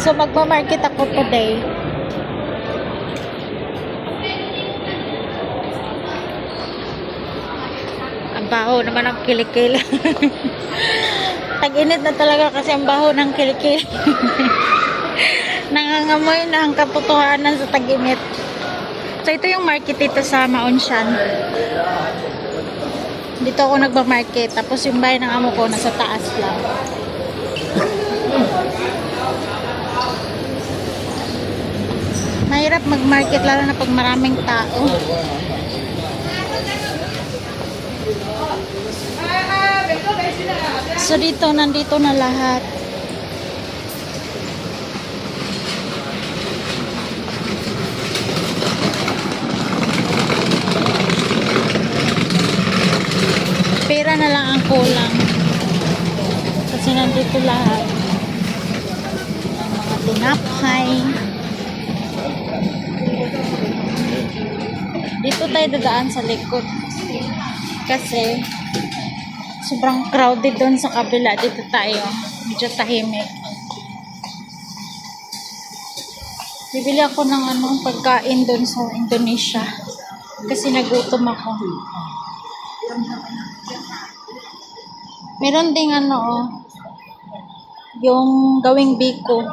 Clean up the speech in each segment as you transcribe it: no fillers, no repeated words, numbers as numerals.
So magma-market ako today. Ang baho naman ang kilikil. Tag-init na talaga kasi ang baho ng kilikil. Nangangamoy na ang katotohanan sa tag-init. So ito yung market dito sa Maonshan. Dito ako nagba-market. Tapos yung bahay ng amo ko nasa taas lang. Mahirap mag-market lalo na pag maraming tao. So dito, nandito na lahat. Pera na lang ang kulang. Kasi nandito lahat. Ang mga tinapay. Dito tayo dadaan sa likod. Kasi sobrang crowded doon sa kabila. Dito tayo. Medyo tahimik. Bibili ako ng pagkain doon sa Indonesia. Kasi nagutom ako. Meron ding yung gawing biko.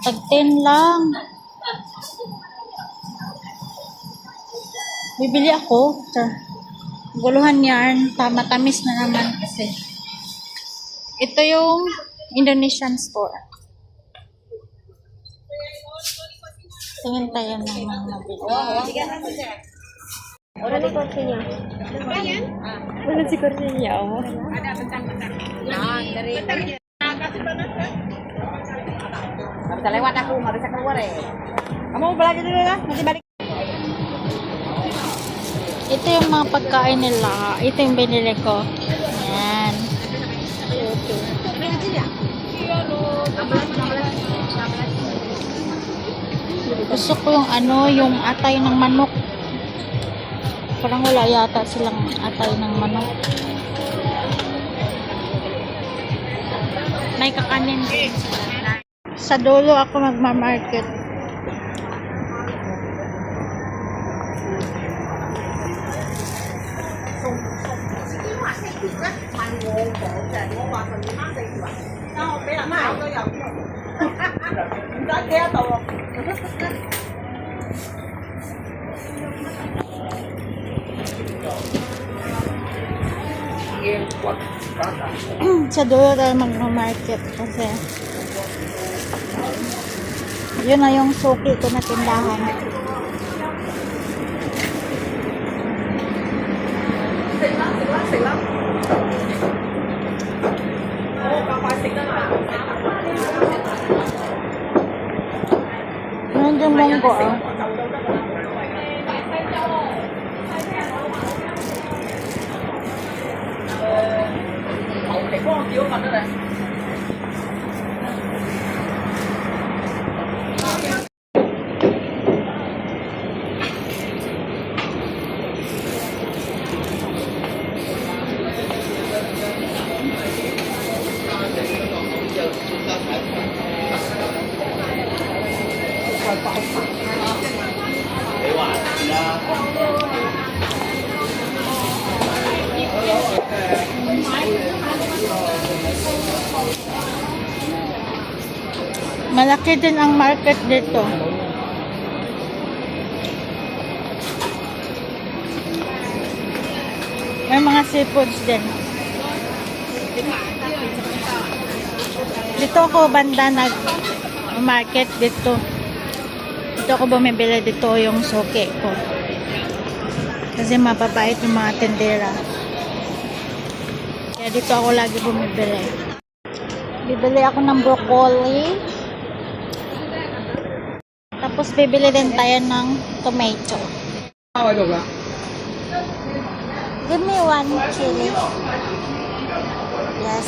Tag 10 lang. Bibili ako. Guluhan yan. Matamis na naman kasi. Ito yung Indonesian store. Tingin tayo ng mga mabili. Mana nih kursinya? Mana sih kursinya, Allah? Ada bentar-bentar. Nah, dari bisa lewat aku, nggak bisa keluar ya. Kamu balik dulu ya, nanti balik. Ito yung mga pagkain nila. Ito yung binili ko. Ayan. Gusto ko yung yung atay ng manok. Parang wala yata silang atay ng manok. May kakanin din. Sa dulo ako magma-market. Sa dulo tayo mag-market kasi yun na yung suki ko na tindahan. Yun yung munggo Malaki din ang market dito. May mga seafoods din. Dito ako banda nag-market dito. Dito ako bumibili, dito yung suki ko. Kasi mababait yung mga tindera. Kaya dito ako lagi bumibili. Bibili ako ng broccoli. Tapos bibili din tayo ng tomato. Give me one chili. Yes.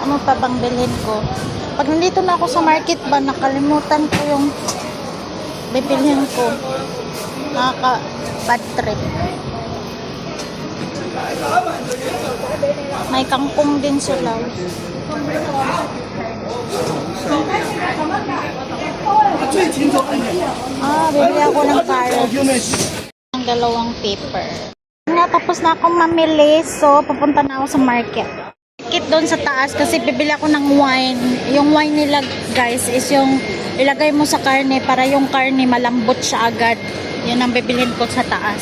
Ano pa bang bilhin ko? Pag nandito na ako sa market ba, nakalimutan ko yung bibilhin ko. Nakaka-bad trip. May kangkong din sila. Bibili ako ng carrots. Ang dalawang paper. Tapos na akong mamili. So, papunta na ako sa market. Market doon sa taas kasi bibili ako ng wine. Yung wine nila guys is yung ilagay mo sa karne para yung karne malambot siya agad. Yun ang bibilhin ko sa taas.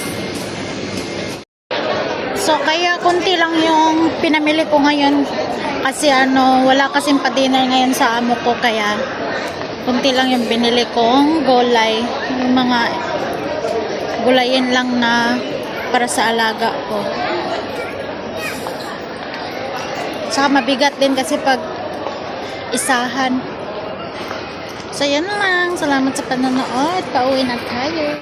So, kaya konti lang yung pinamili ko ngayon kasi wala kasing pa-dinner ngayon sa amo ko kaya konti lang yung binili kong gulay. Yung mga gulayin lang na para sa alaga ko. Saka mabigat din kasi pag isahan. So, yan lang. Salamat sa panonood. Pauwi na tayo.